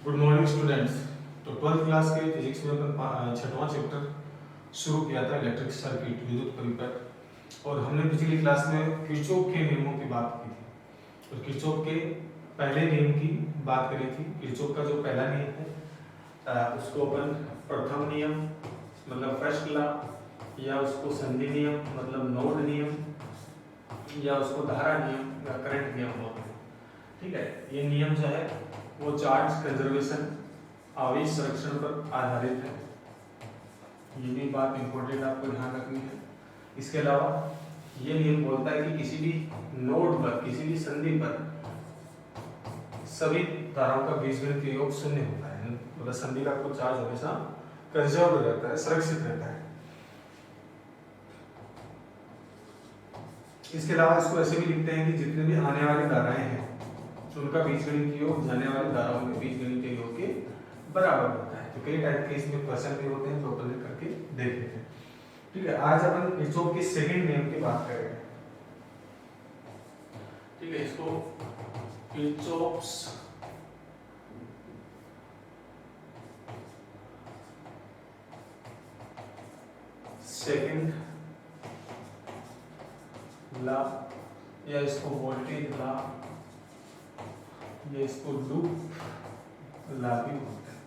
Good morning students. तो 12th class के physics में अपन छठवां चैप्टर शुरू किया था, इलेक्ट्रिक सर्किट, विद्युत परिपथ। और हमने पिछली क्लास में किरचॉफ के नियमों की बात की थी और किरचॉफ के पहले नियम की बात करी थी। किरचॉफ का जो पहला नियम है उसको अपन प्रथम नियम मतलब फर्स्ट लॉ, या उसको संधि नियम मतलब नोड नियम, या उसको धारा नियम या करंट नियम बोलते हैं। ठीक है, ये नियम जो है वो चार्ज कंजर्वेशन, आवेश संरक्षण पर आधारित है। ये भी बात इंपॉर्टेंट आपको ध्यान रखनी है। इसके अलावा ये नियम बोलता है कि किसी भी नोड पर, किसी भी संधि पर सभी धाराओं का बीजगणितीय योग शून्य होता है। मतलब संधि का कुल चार्ज हमेशा कंजर्व रहता है, सुरक्षित रहता है। इसके अलावा इसको ऐसे भी लिखते हैं कि जितने भी आने वाली धाराएं हैं उनका बीजगणितीय योग जाने वाली धाराओं के बीजगणितीय योग के बराबर होता है। तो कई टाइप के इसमें क्वेश्चन भी होते हैं जो अपन करके देख लेते हैं। ठीक है, आज अपन किरचॉफ के सेकंड नियम की बात करेंगे। ठीक है, इसको किरचॉफ्स सेकंड लॉ या इसको वोल्टेज लॉ या इसको लूप लॉ भी बोलते हैं।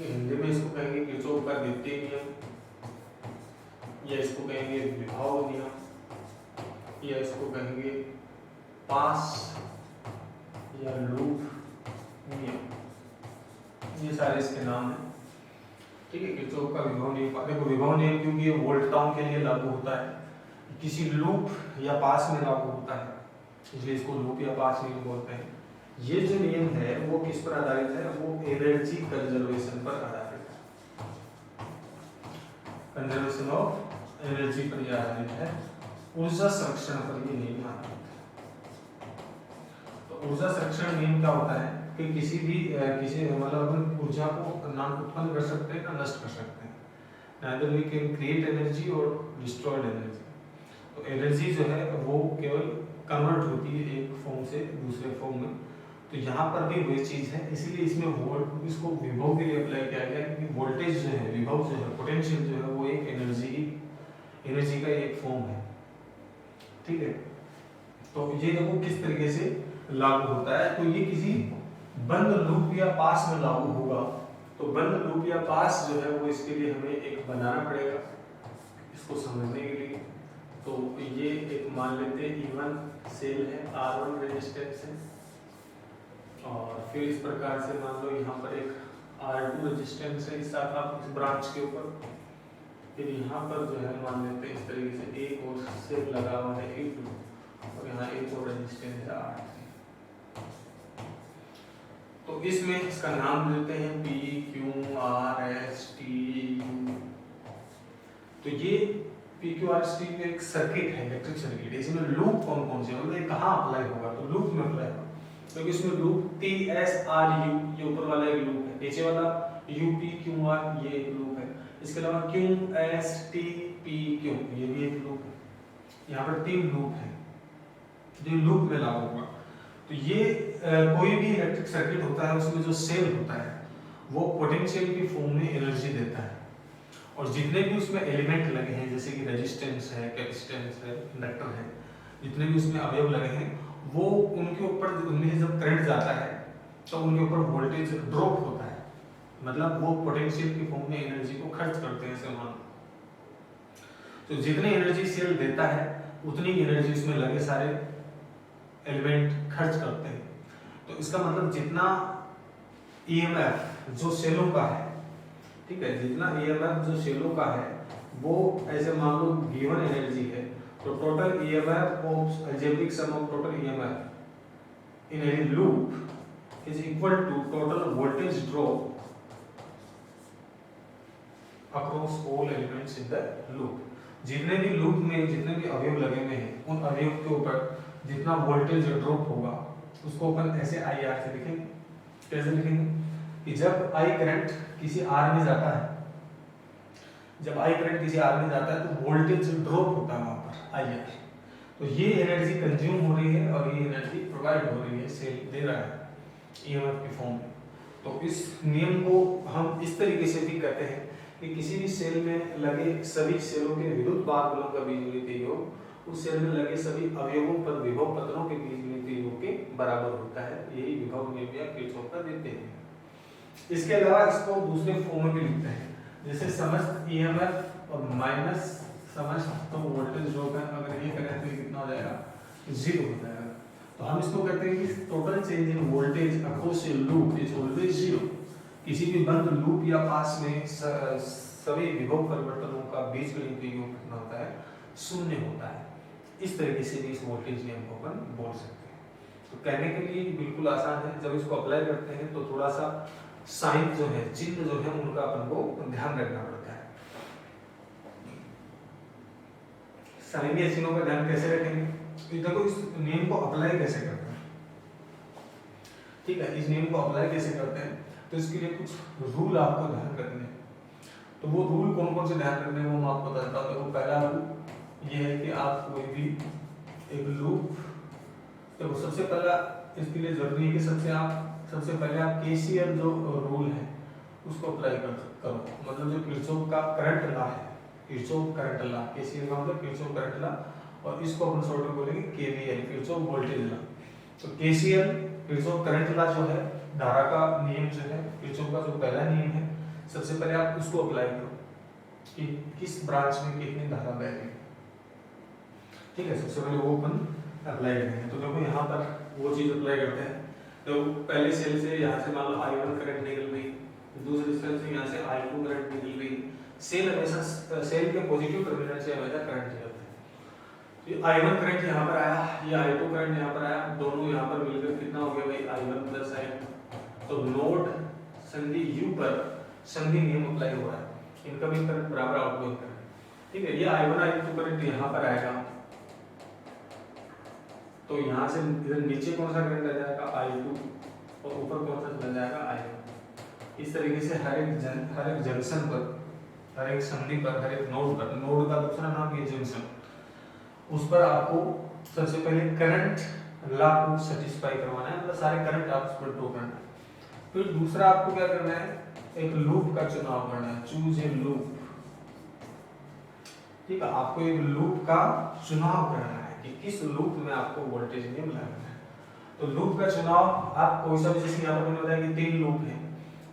हिंदी में इसको कहेंगे किरचॉफ का द्वितीय नियम, या इसको कहेंगे विभव नियम, या इसको कहेंगे पास या लूप नियम। ये सारे इसके नाम हैं। ठीक है, किरचॉफ का विभव नियम, देखो विभव नियम क्योंकि ये वोल्टताओं के लिए लागू होता है, किसी लूप या पास में लागू होता है, इसलिए इसको लूप या पास नियम बोलते हैं। ये जो नियम है वो किस पर आधारित है? वो एनर्जी कंजर्वेशन पर आधारित है। कंजर्वेशन ऑफ एनर्जी पर यह आधारित है, ऊर्जा संरक्षण पर ये नियम आधारित है। तो ऊर्जा संरक्षण नियम क्या होता है कि किसी मतलब अपन ऊर्जा को ना उत्पन्न कर सकते हैं ना नष्ट कर सकते हैं। neither we can create energy or destroy energy। तो एनर्जी जो है वो केवल कन्वर्ट होती है एक फॉर्म से दूसरे फॉर्म में। तो यहाँ पर भी वही चीज है, इसीलिए इसमें इसको विभव के लिए अप्लाई किया गया क्योंकि वोल्टेज जो है, विभव जो है, पोटेंशियल जो है वो एक एनर्जी का एक फॉर्म है। ठीक है, तो ये देखो किस तरीके से लागू होता है। तो ये किसी बंद लूप या पास में लागू होगा। तो बंद लूप या पास जो है वो इसके लिए हमें एक बनाना पड़ेगा इसको समझने के लिए। तो ये एक मान लेते हैं E1 सेल है, R1 रेजिस्टेंस है, और फिर इस प्रकार से मान लो यहाँ पर एक R2 रेजिस्टेंस है इस शाखा इस ब्रांच के ऊपर। फिर यहाँ पर जो है मान लेते हैं इस तरीके से एक और सेल लगा हुआ है E2, और यहाँ एक और रेजिस्टेंस है R3। तो इसमें इसका नाम देते हैं P, Q, R, S, T, U। तो ये PQRST में एक सर्किट है, इलेक्ट्रिक सर्किट। इसमें लूप कौन कौन से मतलब कहाँ अप्लाई होगा? तो लूप में अप्लाई होगा क्योंकि इसमें लूप TSRU ये ऊपर वाला एक लूप है, नीचे वाला UPQR ये एक लूप है, इसके अलावा QSTPQ ये भी एक लूप है। यहाँ पर 3 लूप है जो लूप में लागू होगा। तो ये कोई भी इलेक्ट्रिक सर्किट होता है उसमें जो सेल होता है वो पोटेंशियल की फॉर्म में एनर्जी देता है, और जितने भी उसमें एलिमेंट लगे हैं जैसे कि रेजिस्टेंस है, कैपेसिटेंस है, इंडक्टर है, जितने भी उसमें अवयव लगे हैं वो उनके ऊपर उनमें जब करंट जाता है तो उनके ऊपर वोल्टेज ड्रॉप होता है। मतलब वो पोटेंशियल की फॉर्म में एनर्जी को खर्च करते हैं सामान। तो जितनी एनर्जी सेल देता है उतनी एनर्जी उसमें लगे सारे एलिमेंट खर्च करते हैं। तो इसका मतलब जितना EMF जो सेलों का है, ठीक है, जितना EMF जो सेलों का है वो ऐसे मान लो गिवन एनर्जी है, तो total EMF of algebraic sum of total EMF in any loop is equal to total voltage drop across all elements in the loop. जितने भी लूप में जितने भी अवयव लगे हुए हैं उन अवयव के ऊपर जितना वोल्टेज ड्रॉप होगा उसको अपन ऐसे IR से लिखेंगे। कैसे लिखेंगे कि जब I करंट किसी R में जाता है, जब I करंट किसी R में जाता है तो वोल्टेज ड्रॉप होता है वहां पर IR। तो ये एनर्जी कंज्यूम हो रही है और ये एनर्जी प्रोवाइड हो रही है, सेल दे रहा है। ईएमएफ के फॉर्म में। तो इस नियम को हम इस तरीके से भी कहते हैं कि किसी भी सेल में लगे सभी सेलों के विद्युत बार बलों का बीजगणितीय योग उस सेल में लगे सभी अवयवों पर विभव पत्रों के बीजगणितीय योग के बराबर होता है। यही विभव नियम या किरचॉफ का देते हैं। इसके अलावा इसको दूसरे फॉर्म में भी लिखते हैं, जैसे समस्त ईएमएफ और माइनस समस्त वोल्टेज ड्रॉप है, अगर ये करें तो ये कितना हो जाएगा, 0 हो जाएगा। तो हम इसको कहते हैं कि total change in voltage across A loop is always 0। किसी भी बंद लूप या पास में सभी विभव परिवर्तनों का बीजगणितीय योग कितना होता है, 0 होता है। इस तरीके से भी इस वोल्टेज नियम को अपन बोल सकते हैं। तो कहने के लिए बिल्कुल आसान है, जब इसको अप्लाई करते हैं तो थोड़ा सा साइन जो है, चिन्ह जो है, उनका अपन को ध्यान रखना पड़ता है। साइन या चिन्हों का ध्यान कैसे रखेंगे, तो देखो इस नियम को अप्लाई कैसे करते हैं, ठीक है। इस नियम को अप्लाई कैसे करते हैं, तो इसके लिए कुछ रूल आपको ध्यान रखने हैं। तो वो रूल कौन कौन से ध्यान रखने हैं वो मैं आपको बताता हूँ। देखो पहला रूल ये है कि आप कोई भी एक लूप, देखो सबसे पहला इसके लिए जरूरी है कि सबसे पहले आप केसीएल जो रूल है उसको अप्लाई करो। मतलब जो किरचॉफ का करंट लॉ है, किरचॉफ करंट लॉ, केसीएल का मतलब किरचॉफ करंट लॉ, और इसको अपन शॉर्ट में बोलेंगे केवीएल, किरचॉफ वोल्टेज लॉ। तो केसीएल किरचॉफ करंट लॉ जो है, धारा का नियम जो है, किरचॉफ का जो पहला नियम है, सबसे पहले आप उसको अप्लाई करो कि किस ब्रांच में कितनी धारा बह रही है, ठीक है। सबसे पहले वो अपन अप्लाई करेंगे। तो देखो यहाँ पर वो चीज अप्लाई करते हैं। तो पहले सेल से यहाँ से मान लो I1 करंट निकल गई, दूसरे सेल से यहाँ से I2 करंट निकल गई। सेल हमेशा सेल के पॉजिटिव टर्मिनल से हमेशा करंट निकलता है। तो I1 करंट यहाँ पर आया, ये I2 करंट यहाँ पर आया, दोनों यहाँ पर मिलकर कितना हो गया भाई, I1 प्लस I2। तो नोड संधि U पर संधि नियम अप्लाई हो रहा है, इनकमिंग करंट बराबर आउटगोइंग करंट, ठीक है। ये I1 I2 करंट यहाँ पर आएगा, तो यहाँ से इधर नीचे कौन सा करंट आ जाएगा, I2, और ऊपर कौन सा चला जाएगा, I1। इस तरीके से हर एक जंक्शन पर, हर एक संधि पर, हर एक नोड पर, नोड का दूसरा नाम ये जंक्शन, उस पर आपको सबसे पहले करंट लॉ को सेटिस्फाई करवाना है, मतलब सारे करंट आप उस पर ड्रॉ करना है। फिर दूसरा आपको क्या करना है, एक लूप का चुनाव करना है, चूज ए लूप, ठीक है। आपको एक लूप का चुनाव करना है कि किस लूप में आपको वोल्टेज नियम लगाना है। तो लूप का चुनाव आप कोई सा भी, जैसे यहाँ पर मैंने बताया कि 3 लूप हैं,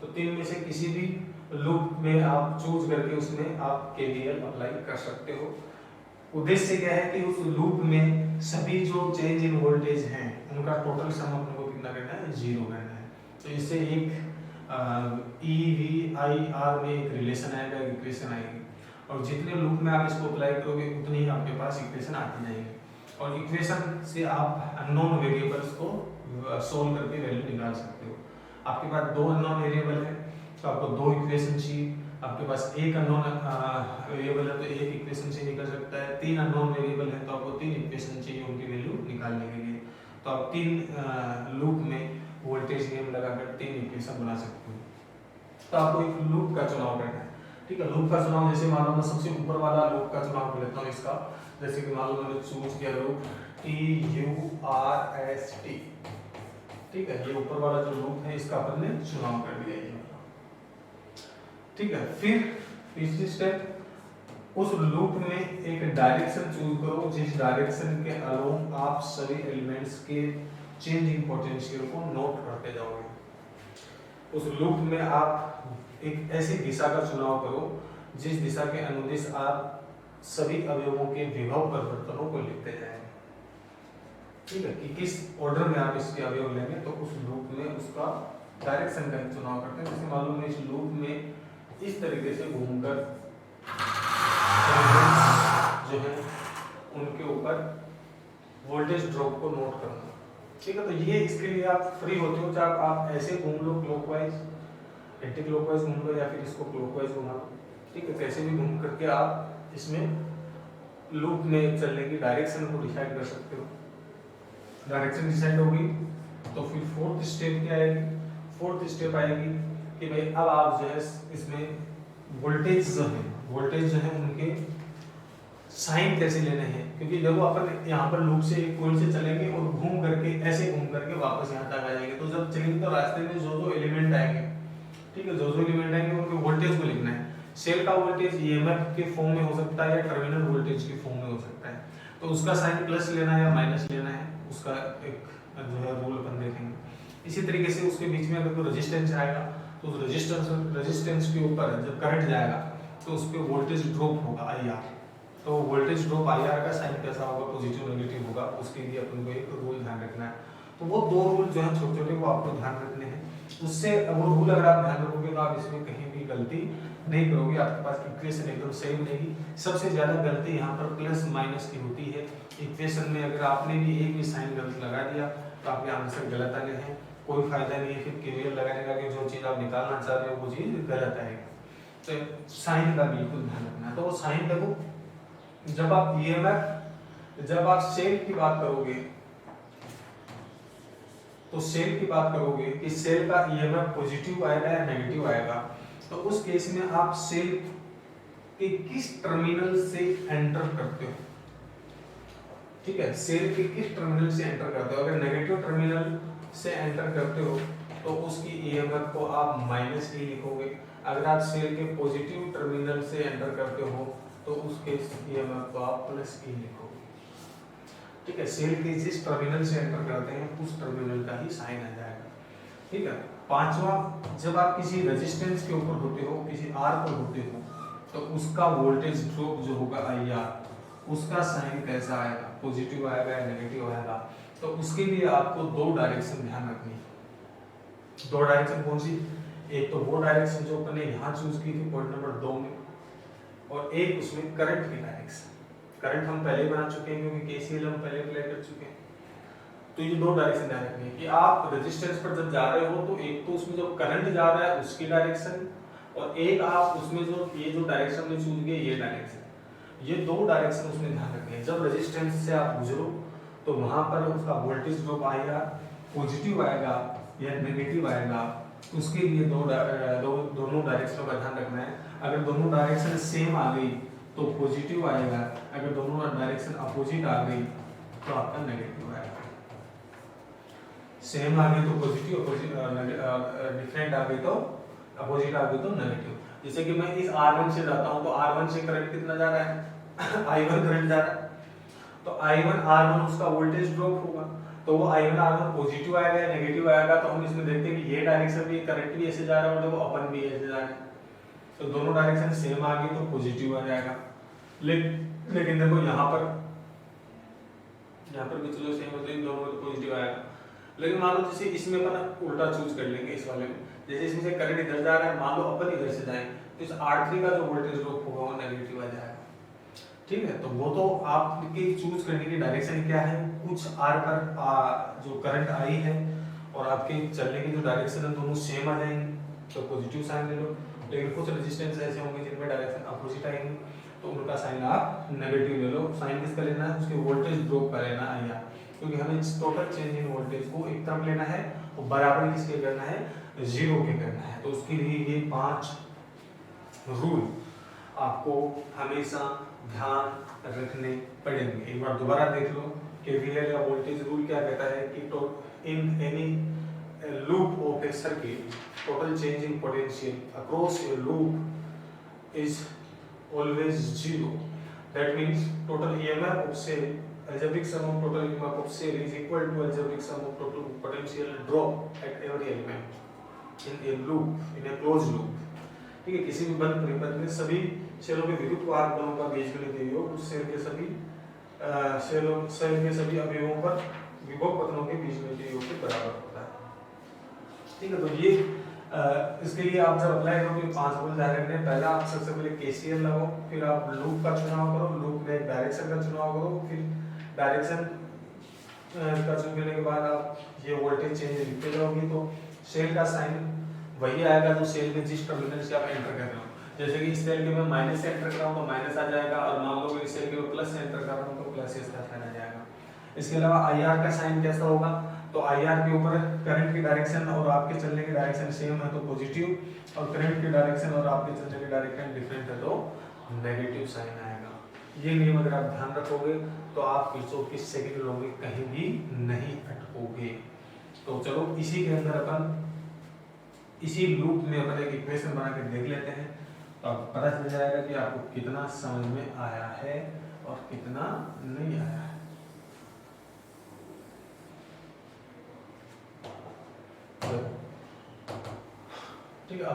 तो 3 में से किसी भी लूप में आप चूज करके उसमें आप केवीएल अप्लाई कर सकते हो। उद्देश्य क्या है कि उस लूप में सभी जो चेंज इन वोल्टेज हैं उनका टोटल सम अपने को कितना करना है, 0 करना है। तो इससे एक EVIR में एक रिलेशन आएगा, इक्वेशन आएगी, और जितने लूप में आप इसको अप्लाई करोगे उतनी ही आपके पास इक्वेशन आती जाएगी, और इक्वेशन से आप अननोन वेरिएबल्स को सोल्व करके वैल्यू निकाल सकते हो। आपके पास 2 अननोन वेरिएबल है तो आपको 2 इक्वेशन चाहिए, आपके पास एक अननोन वेरिएबल है तो एक इक्वेशन से निकल सकता है, 3 अननोन वेरिएबल है तो आपको 3 इक्वेशन चाहिए उनकी वैल्यू निकालने के लिए। तो आप 3 लूप में वोल्टेज नियम लगाकर 3 इक्वेशन बना सकते हो। तो आपको एक लूप का चुनाव करना है, ठीक है। लूप का चुनाव जैसे मान लो मैं सबसे ऊपर वाला लूप का चुनाव कर लेता हूँ इसका, जैसे कि मान लो मैंने चूज किया लूप TURST, ठीक है। ये ऊपर वाला जो लूप है इसका अपन ने चुनाव कर लिया है, ठीक है। फिर तीसरी स्टेप, उस लूप में एक डायरेक्शन चूज करो जिस डायरेक्शन के अलोंग आप सभी एलिमेंट्स के चेंज इन पोटेंशियल को नोट करते जाओगे। उस लूप में आप एक ऐसी दिशा का चुनाव करो जिस दिशा के अनुदिश आप सभी अवयवों के विभव परिवर्तनों को लिखते जाएंगे, ठीक है। कि किस ऑर्डर में आप इसके अवयव लेंगे, तो उस लूप में उसका डायरेक्शन का चुनाव करते हैं। जैसे मालूम है इस लूप में इस तरीके से घूमकर जो है उनके ऊपर वोल्टेज ड्रॉप को नोट करना, ठीक है। तो ये इसके लिए आप फ्री होते हो, चाहे आप ऐसे घूम लो क्लॉकवाइज, एंटी क्लॉकवाइज घूम लो, या फिर इसको क्लॉकवाइज घुमा लो, ठीक है। कैसे भी घूम करके आप इसमें लूप में चलने की डायरेक्शन को डिसाइड कर सकते हो। डायरेक्शन डिसाइड होगी तो फिर फोर्थ स्टेप क्या आएगी, फोर्थ स्टेप आएगी कि भाई अब आप जो है इसमें वोल्टेज जो है उनके साइन कैसे लेने हैं, क्योंकि जब अपन यहाँ पर लूप से एक पॉइंट से चलेंगे और घूम करके ऐसे घूम करके वापस यहाँ तक आ जाएंगे। तो जब चलेंगे तो रास्ते में जो जो एलिमेंट आएंगे, ठीक है, जो जो एलिमेंट आएंगे उनके वोल्टेज को लिखना है। सेल का वोल्टेज ईएमएफ के फॉर्म में हो सकता है या टर्मिनल वोल्टेज के फॉर्म में हो सकता है। तो उसका साइन प्लस लेना है या माइनस लेना है, उसका एक जो है रूल अपन देखेंगे। इसी तरीके से उसके बीच में अगर कोई रेजिस्टेंस आएगा तो उस रेजिस्टेंस के ऊपर जब करंट जाएगा तो उस पर वोल्टेज ड्रॉप होगा IR। तो वोल्टेज ड्रॉप IR का साइन कैसा होगा, पॉजिटिव नेगेटिव होगा। उसके लिए अपन को एक रूल ध्यान रखना है। तो वो दो रूल जो है छोटे छोटे वो आपको ध्यान रखने हैं। उससे वो रूल अगर आप ध्यान रखोगे तो आप इसमें कहीं भी गलती नहीं करोगे, आपके पास इक्वेशन एकदम सही बनेगी। सबसे ज्यादा गलती यहाँ पर प्लस माइनस की होती है इक्वेशन में। अगर आपने भी एक भी साइन गलत लगा दिया तो आपके आंसर गलत आ गए हैं, कोई फायदा नहीं है फिर केवीएल लगाने का कि जो चीज आप निकालना चाह रहे हो वो चीज गलत आएगी। तो साइन का बिल्कुल ध्यान रखना है। तो वो साइन देखो, जब आप ईएमएफ, जब आप सेल की बात करोगे तो सेल की बात करोगे कि सेल का ईएमएफ पॉजिटिव आएगा या नेगेटिव आएगा, तो उस केस में आप सेल के किस टर्मिनल से एंटर करते हो, ठीक है, सेल के किस टर्मिनल से एंटर करते हो। अगर नेगेटिव टर्मिनल से एंटर करते हो तो उसकी ईएमएफ को आप माइनस ही लिखोगे। अगर आप सेल के पॉजिटिव टर्मिनल से एंटर करते हो तो उसके ईएमएफ को आप प्लस ही लिखोगे, ठीक है। सेल के जिस टर्मिनल से एंटर करते हैं उस टर्मिनल का ही साइन आ जाएगा, ठीक है। पांचवा, जब आप किसी रेजिस्टेंस के ऊपर होते हो, किसी आर पर होते हो, तो उसका वोल्टेज ड्रॉप जो होगा IR, उसका साइन कैसा आएगा, पॉजिटिव आएगा या नेगेटिव आएगा। तो उसके लिए आपको दो डायरेक्शन ध्यान रखनी है। दो डायरेक्शन कौन सी, एक तो वो डायरेक्शन जो अपने यहाँ चूज की थी पॉइंट नंबर 2 में, और एक उसमें करंट की डायरेक्शन। करंट हम पहले बना चुके हैं क्योंकि केसीएल हम पहले अप्लाई कर चुके हैं। तो ये दो डायरेक्शन ध्यान रखनी है कि आप रेजिस्टेंस पर जब जा रहे हो तो एक तो उसमें जो करंट जा रहा है उसकी डायरेक्शन, और एक आप उसमें जो ये जो डायरेक्शन में चूज गए ये डायरेक्शन, ये दो डायरेक्शन उसमें ध्यान रखनी है। जब रेजिस्टेंस से आप गुजरो तो वहां पर उसका वोल्टेज ड्रॉप आएगा, पॉजिटिव आएगा या नेगेटिव आएगा, उसके लिए दोनों डायरेक्शनों का ध्यान रखना है। अगर दोनों डायरेक्शन सेम आ गई तो पॉजिटिव आएगा, अगर दोनों डायरेक्शन अपोजिट आ गई तो आपका नेगेटिव आएगा। सेम आ गई तो पॉजिटिव, डिफरेंट आ गई तो अपोजिट आ गई तो नेगेटिव। जैसे कि मैं इस R1 से जाता हूं तो R1 से करंट कितना जा रहा है I1 करंट जा रहा है, तो I1 R1 उसका वोल्टेज ड्रॉप होगा, तो वो I1 R1 पॉजिटिव आएगा या नेगेटिव आएगा। तो हम इसमें देखते हैं कि ये डायरेक्शन भी करंट भी ऐसे जा रहा है और देखो अपन भी ऐसे जा रहे हैं, तो दोनों डायरेक्शन सेम आ गई तो पॉजिटिव आ जाएगा। लेकिन देखो यहाँ पर भी चलो सेम है तो इन दोनों में तो पॉजिटिव आएगा। लेकिन मान लो जैसे इसमें अपन उल्टा चूज कर लेंगे, इस वाले में जैसे इसमें से करंट इधर जा रहा है, मान लो अपन इधर से जाएं तो इस R3 का जो वोल्टेज ड्रॉप होगा वो नेगेटिव आ जाएगा, ठीक है। तो वो तो आपके चूज करने की डायरेक्शन क्या है, कुछ R पर जो करंट आई है और आपके चलने की जो डायरेक्शन है दोनों सेम आ जाएंगे तो पॉजिटिव साइन ले लो। लेकिन कुछ रेजिस्टेंस ऐसे होंगे जिनमें डायरेक्शन अपोजिट आएंगे तो उनका साइन आप नेगेटिव ले लो। साइन किसका लेना है, उसके वोल्टेज ड्रॉप का लेना है IR, क्योंकि हमें टोटल चेंज इन वोल्टेज को एक तरफ लेना है और बराबर किसके करना है, 0 के करना है। तो उसके लिए ये 5 रूल आपको हमेशा ध्यान रखने पड़ेंगे। एक बार दोबारा देख लो केवीएल या वोल्टेज रूल क्या कहता है कि इन any loop of A circuit total change in potential across a loop is always 0. That means total EMF of cell, algebraic sum of total EMF of cell is equal to algebraic sum of total potential drop at every element in a loop, in a closed loop. ठीक है, किसी भी बंद परिपथ में सभी सेलों के विद्युत वाहक बलों का बीजगणित योग उस सेल के सभी सेल के सभी अवयवों पर विभव पतनों के बीजगणित योग के बराबर होता है, ठीक है। तो ये इसके लिए आप जब अप्लाई करोगे 5 रूल ध्यान रखने। पहला आप सबसे पहले केसीएल लगाओ, फिर आप लूप का चुनाव करो, लूप में डायरेक्शन का चुनाव करो, फिर डायरेक्शन का चुनने के बाद आप ये वोल्टेज चेंज लिखते जाओगे तो सेल का साइन वही आएगा जो सेल के जिस टर्मिनल से आप एंटर कर रहे हो। जैसे कि इस सेल के मैं माइनस से एंटर कर रहा हूं तो माइनस आ जाएगा, और मान लो इस सेल के मैं प्लस से एंटर कर रहा हूं तो प्लस इसका साइन आ जाएगा। इसके अलावा IR का साइन कैसा होगा, तो IR के ऊपर करंट की डायरेक्शन और आपके चलने की डायरेक्शन सेम है तो पॉजिटिव, और करंट की डायरेक्शन और आपके चलने की डायरेक्शन डिफरेंट है तो नेगेटिव साइन आएगा। ये नियम अगर आप ध्यान रखोगे तो आप किरचॉफ के सेकंड लॉ में कहीं भी नहीं अटकोगे। होंगे। तो चलो इसी के अंदर अपन इसी लूप में अपन एक इक्वेशन बना के देख लेते हैं, तो आपको पता चल जाएगा कि आपको कितना समझ में आया है और कितना नहीं आया है। ठीक है,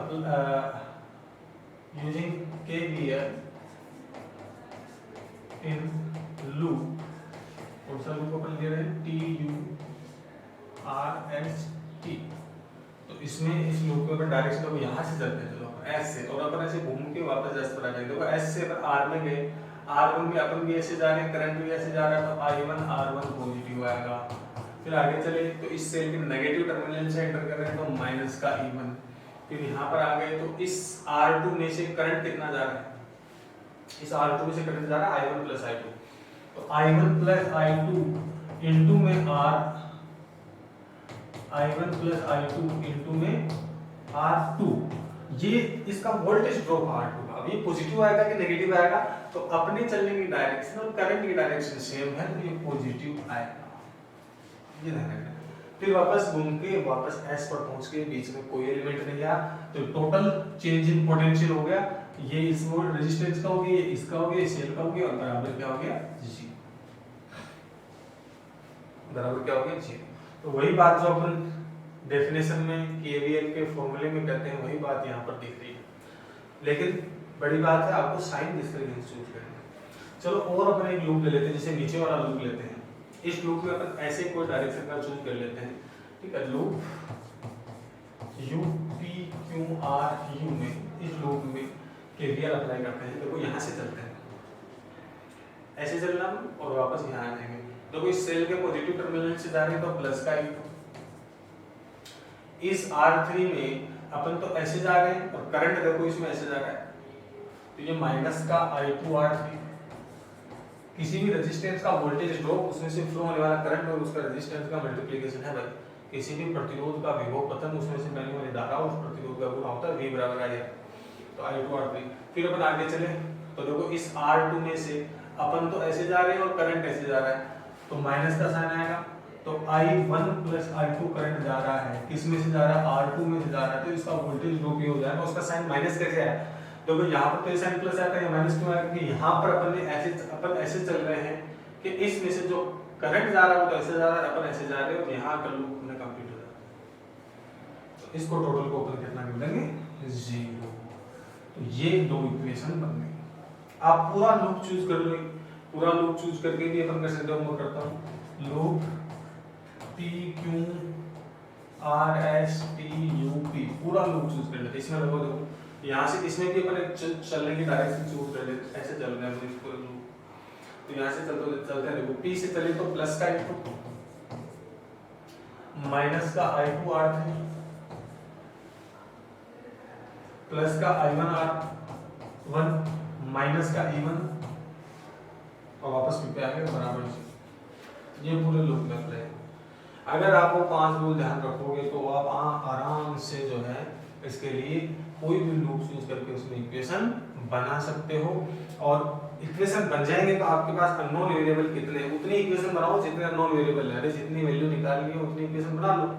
यूजिंग KVL इन लूप, कौन सा लूप अपन ले रहे हैं, TURST। तो इसमें इस लूप के ऊपर डायरेक्शन को यहाँ से चलते हैं, चलो S से, और अपन ऐसे घूम के वापस S पर आ जाएंगे। देखो S से अपन R में गए, R1 में अपन भी ऐसे जा रहे हैं, करंट भी ऐसे जा रहा है, तो I1 R1 पॉजिटिव आएगा। फिर आगे चले तो इस सेल के नेगेटिव टर्मिनल से एंटर कर रहे हैं, तो माइनस का E1। फिर यहाँ पर आ गए तो इस R2 में से करंट कितना जा रहा है, इस R2 में से करंट जा रहा है I1 प्लस I2, तो I1 प्लस I2 इंटू में I1 प्लस I2 इंटू में R2, ये इसका वोल्टेज ड्रॉप R2 का। अब ये पॉजिटिव आएगा कि नेगेटिव आएगा, तो अपने चलने की डायरेक्शन और करंट की डायरेक्शन सेम है, तो ये पॉजिटिव आएगा, ये ध्यान रखना। फिर वापस घूम के वापस S पर पहुंच के बीच में कोई एलिमेंट नहीं आया, तो टोटल चेंज इन पोटेंशियल हो गया, ये इस वोल्ट रेजिस्टेंस का हो गया, ये इसका हो गया, ये सेल का हो गया, और बराबर क्या हो गया, G, बराबर क्या हो गया, G। तो वही बात जो अपन डेफिनेशन में KVL के फॉर्मूले में कहते हैं, वही बात यहाँ पर दिख रही है। लेकिन बड़ी बात है आपको साइन किस तरीके से चूज करना है। चलो और अपन एक लूप ले लेते हैं, जैसे नीचे वाला लूप लेते हैं। इस लूप में अपन ऐसे कोई डायरेक्शन का चूज कर लेते हैं, ठीक है। लूप UPQRU में, इस लूप में KVL अप्लाई करते हैं। देखो यहाँ से चलते हैं, ऐसे चलना और वापस यहाँ आ जाएंगे। देखो इस सेल के पॉजिटिव टर्मिनल से जा रहे हैं, तो प्लस का I2। इस R3 में अपन तो ऐसे जा रहे हैं, और करंट देखो इसमें ऐसे जा रहा है, तो ये माइनस का I2 R3। किसी भी रेजिस्टेंस का वोल्टेज ड्रॉप, उसमें से फ्लो होने वाला करंट और उसका रेजिस्टेंस का मल्टीप्लिकेशन है भाई। किसी भी प्रतिरोध का विभव पतन, उसमें से बहने वाली धारा उस प्रतिरोध का गुणा होता है, V बराबर I है, तो I2 R3। फिर अपन आगे चले तो देखो इस R2 में से अपन तो ऐसे जा रहे हैं और करंट ऐसे जा रहा है, तो माइनस का साइन आएगा, तो I1 प्लस I2 करंट जा रहा है, किस में से जा रहा है, R2 में से जा रहा है, तो इसका वोल्टेज ड्रॉप ये हो जाएगा। उसका साइन माइनस कैसे आया, देखो यहाँ पर तो ये साइन प्लस आता है, माइनस क्यों आया, क्योंकि यहाँ पर अपन ऐसे चल रहे हैं कि इसमें से जो करंट जा रहा है वो तो ऐसे जा रहा है, अपन ऐसे जा रहे हैं, और यहाँ का लूप अपना कंप्लीट हो जाता है। तो इसको टोटल को अपन कितना कर देंगे, 0। तो ये दो इक्वेशन बन गई। आप पूरा लूप चूज कर लो, पूरा लूप चूज करके भी अपन कर सकते हो। मैं करता हूँ लूप PQRSTUP, पूरा लूप चूज कर लेते। इसमें देखो यहाँ से इसमें भी अपन एक चलने की डायरेक्शन चूज कर लेते, ऐसे चल रहे हैं पूरे लूप, तो यहाँ से चलते हैं। देखो P से चले तो प्लस का I2, माइनस का I2 R3, प्लस का I1 R1, माइनस का E1, और वापस P पे आ गए बराबर से। ये पूरे लूप में अप्लाई है। अगर आप वो 5 रूल ध्यान रखोगे तो आप आराम से जो है इसके लिए कोई भी लूप चूज करके उसमें इक्वेशन बना सकते हो। और इक्वेशन बन जाएंगे तो आपके पास अननोन वेरिएबल कितने हैं, उतनी इक्वेशन बनाओ जितने अननोन वेरिएबल है, जितनी वैल्यू निकालनी है उतनी इक्वेशन बना लो,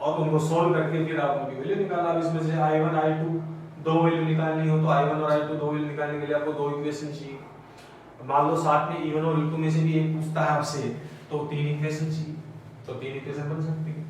और उनको सोल्व करके फिर आप उनकी वैल्यू निकालना। अब इसमें से I1 I2 दो वैल्यू निकालनी हो तो I1 और I2 दो वैल्यू निकालने के लिए आपको दो इक्वेशन चाहिए। मान लो साथ में E1 और E2 में से भी एक पूछता है आपसे, तो 3 इक्वेशन चाहिए, तो 3 इक्वेशन बन सकती है।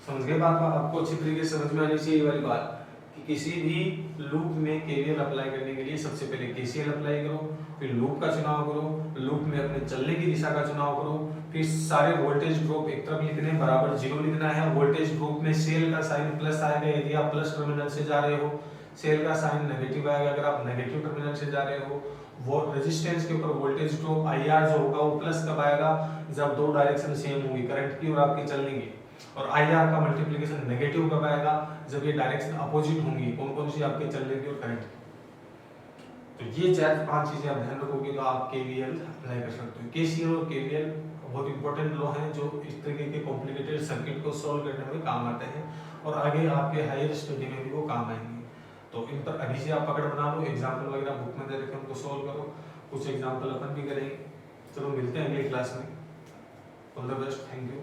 समझ गए बात? आपको अच्छी तरीके से समझ में आनी चाहिए ये वाली बात कि किसी भी लूप में KVL अप्लाई करने के लिए सबसे पहले KCL अप्लाई करो, फिर लूप का चुनाव करो, लूप में अपने चलने की दिशा का चुनाव करो, फिर सारे वोल्टेज ड्रॉप एक तरफ लिखने हैं, बराबर 0 लिखना है। वोल्टेज ड्रॉप में सेल का साइन प्लस आएगा यदि आप प्लस टर्मिनल से जा रहे हो, सेल का साइन नेगेटिव आएगा अगर आप नेगेटिव टर्मिनल से जा रहे हो। वो रेजिस्टेंस के ऊपर वोल्टेज ड्रॉप IR जो होगा वो प्लस कब आएगा, जब दो डायरेक्शन सेम होंगी, करंट की और आपकी चलने की। और IR का मल्टीप्लिकेशन नेगेटिव कब आएगा, जब ये डायरेक्शन अपोजिट होंगी, कौन कौन सी, आपके चलने की और करंट की। तो ये 4-5 चीजें आप ध्यान रखोगे तो आप KVL अप्लाई कर सकते हो। KCL और KVL बहुत इंपॉर्टेंट लॉ हैं जो इस तरीके के कॉम्प्लिकेटेड सर्किट को सॉल्व करने में काम आते हैं और आगे आपके हायर स्टडी में भी वो काम आएंगे। तो इन पर अभी से आप पकड़ बना लो, एग्जाम्पल वगैरह बुक में दे रखे उनको सॉल्व करो, कुछ एग्जाम्पल अपन भी करेंगे। चलो मिलते हैं अगली क्लास में। All the best, thank you.